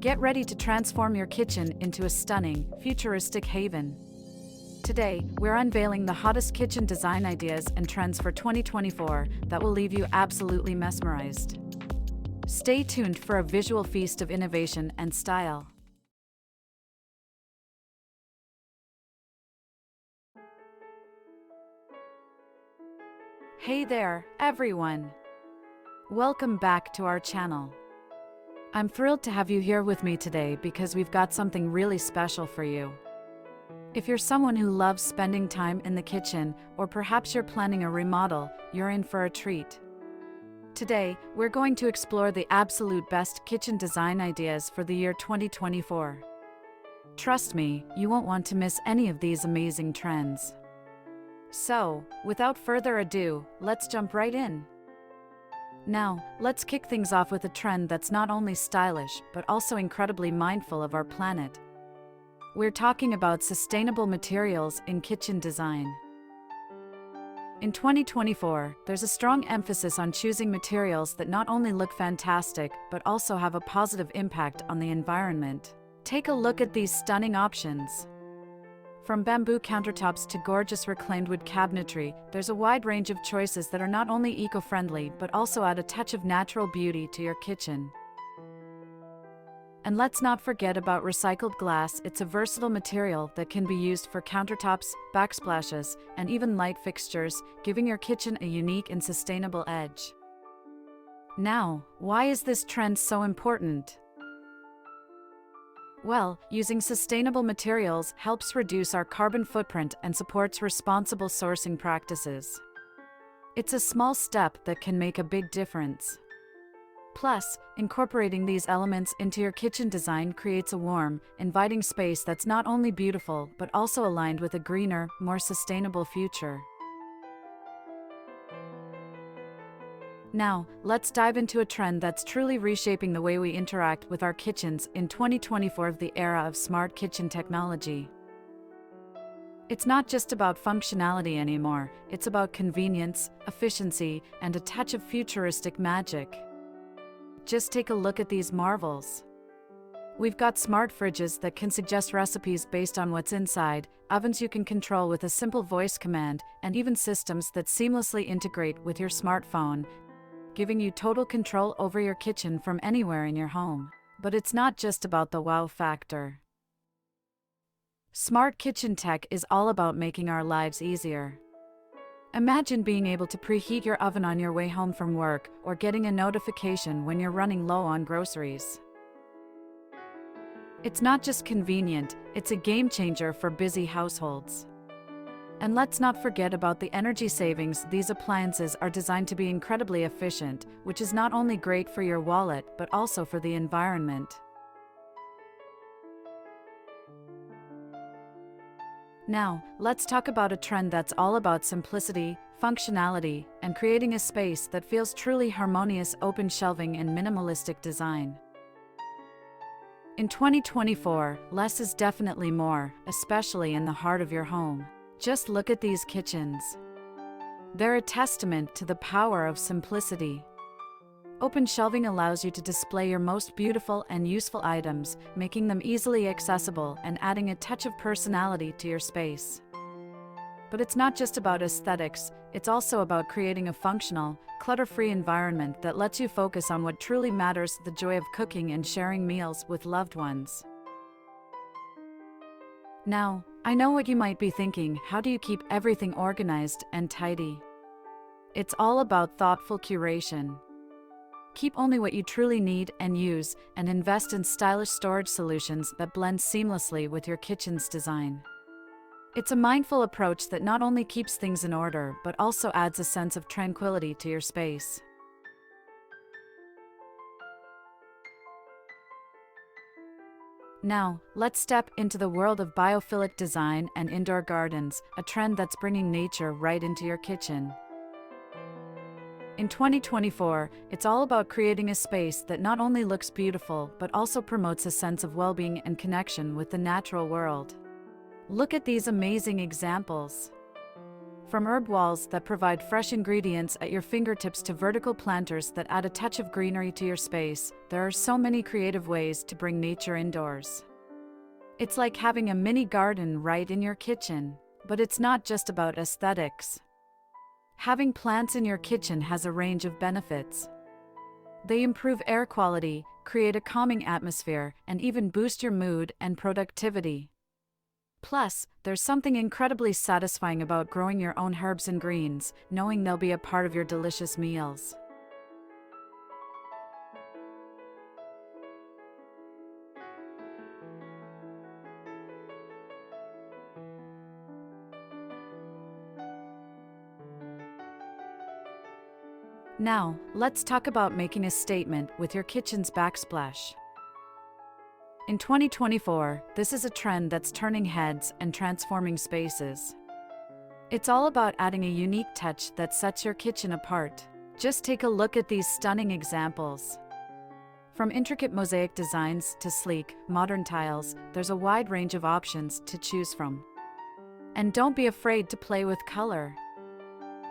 Get ready to transform your kitchen into a stunning, futuristic haven. Today, we're unveiling the hottest kitchen design ideas and trends for 2024 that will leave you absolutely mesmerized. Stay tuned for a visual feast of innovation and style. Hey there, everyone! Welcome back to our channel. I'm thrilled to have you here with me today because we've got something really special for you. If you're someone who loves spending time in the kitchen, or perhaps you're planning a remodel, you're in for a treat. Today, we're going to explore the absolute best kitchen design ideas for the year 2024. Trust me, you won't want to miss any of these amazing trends. So, without further ado, let's jump right in. Now, let's kick things off with a trend that's not only stylish, but also incredibly mindful of our planet. We're talking about sustainable materials in kitchen design. In 2024, there's a strong emphasis on choosing materials that not only look fantastic, but also have a positive impact on the environment. Take a look at these stunning options. From bamboo countertops to gorgeous reclaimed wood cabinetry, there's a wide range of choices that are not only eco-friendly but also add a touch of natural beauty to your kitchen. And let's not forget about recycled glass. It's a versatile material that can be used for countertops, backsplashes, and even light fixtures, giving your kitchen a unique and sustainable edge. Now, why is this trend so important? Well, using sustainable materials helps reduce our carbon footprint and supports responsible sourcing practices. It's a small step that can make a big difference. Plus, incorporating these elements into your kitchen design creates a warm, inviting space that's not only beautiful but also aligned with a greener, more sustainable future. Now, let's dive into a trend that's truly reshaping the way we interact with our kitchens in 2024 of the era of smart kitchen technology. It's not just about functionality anymore, it's about convenience, efficiency, and a touch of futuristic magic. Just take a look at these marvels. We've got smart fridges that can suggest recipes based on what's inside, ovens you can control with a simple voice command, and even systems that seamlessly integrate with your smartphone, giving you total control over your kitchen from anywhere in your home. But it's not just about the wow factor. Smart kitchen tech is all about making our lives easier. Imagine being able to preheat your oven on your way home from work, or getting a notification when you're running low on groceries. It's not just convenient, it's a game changer for busy households. And let's not forget about the energy savings. These appliances are designed to be incredibly efficient, which is not only great for your wallet, but also for the environment. Now, let's talk about a trend that's all about simplicity, functionality, and creating a space that feels truly harmonious: open shelving and minimalistic design. In 2024, less is definitely more, especially in the heart of your home. Just look at these kitchens. They're a testament to the power of simplicity. Open shelving allows you to display your most beautiful and useful items, making them easily accessible and adding a touch of personality to your space. But it's not just about aesthetics, it's also about creating a functional, clutter-free environment that lets you focus on what truly matters: the joy of cooking and sharing meals with loved ones. Now, I know what you might be thinking: how do you keep everything organized and tidy? It's all about thoughtful curation. Keep only what you truly need and use, and invest in stylish storage solutions that blend seamlessly with your kitchen's design. It's a mindful approach that not only keeps things in order, but also adds a sense of tranquility to your space. Now, let's step into the world of biophilic design and indoor gardens, a trend that's bringing nature right into your kitchen. In 2024, it's all about creating a space that not only looks beautiful, but also promotes a sense of well-being and connection with the natural world. Look at these amazing examples. From herb walls that provide fresh ingredients at your fingertips to vertical planters that add a touch of greenery to your space, there are so many creative ways to bring nature indoors. It's like having a mini garden right in your kitchen, but it's not just about aesthetics. Having plants in your kitchen has a range of benefits. They improve air quality, create a calming atmosphere, and even boost your mood and productivity. Plus, there's something incredibly satisfying about growing your own herbs and greens, knowing they'll be a part of your delicious meals. Now, let's talk about making a statement with your kitchen's backsplash. In 2024, this is a trend that's turning heads and transforming spaces. It's all about adding a unique touch that sets your kitchen apart. Just take a look at these stunning examples. From intricate mosaic designs to sleek, modern tiles, there's a wide range of options to choose from. And don't be afraid to play with color.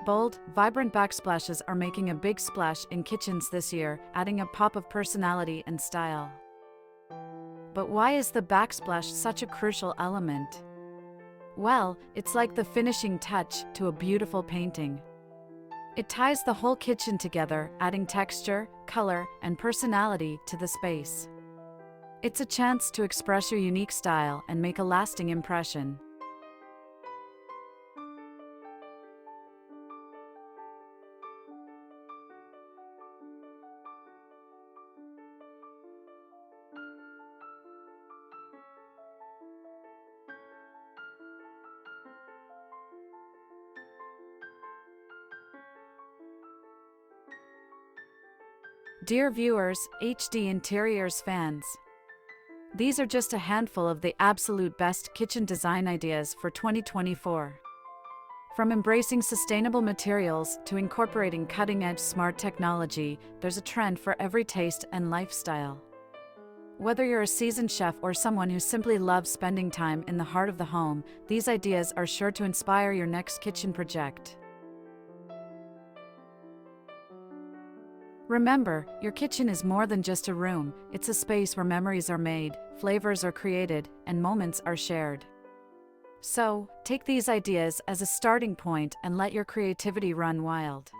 Bold, vibrant backsplashes are making a big splash in kitchens this year, adding a pop of personality and style. But why is the backsplash such a crucial element? Well, it's like the finishing touch to a beautiful painting. It ties the whole kitchen together, adding texture, color, and personality to the space. It's a chance to express your unique style and make a lasting impression. Dear viewers, HD Interiors fans, these are just a handful of the absolute best kitchen design ideas for 2024. From embracing sustainable materials to incorporating cutting-edge smart technology, there's a trend for every taste and lifestyle. Whether you're a seasoned chef or someone who simply loves spending time in the heart of the home, these ideas are sure to inspire your next kitchen project. Remember, your kitchen is more than just a room, it's a space where memories are made, flavors are created, and moments are shared. So, take these ideas as a starting point and let your creativity run wild.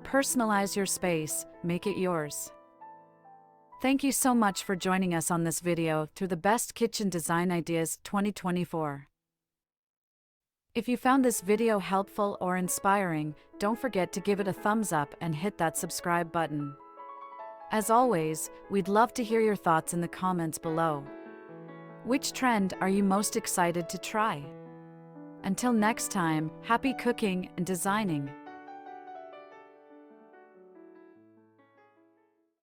Personalize your space, make it yours. Thank you so much for joining us on this video through the Best Kitchen Design Ideas 2024. If you found this video helpful or inspiring, don't forget to give it a thumbs up and hit that subscribe button. As always, we'd love to hear your thoughts in the comments below. Which trend are you most excited to try? Until next time, happy cooking and designing!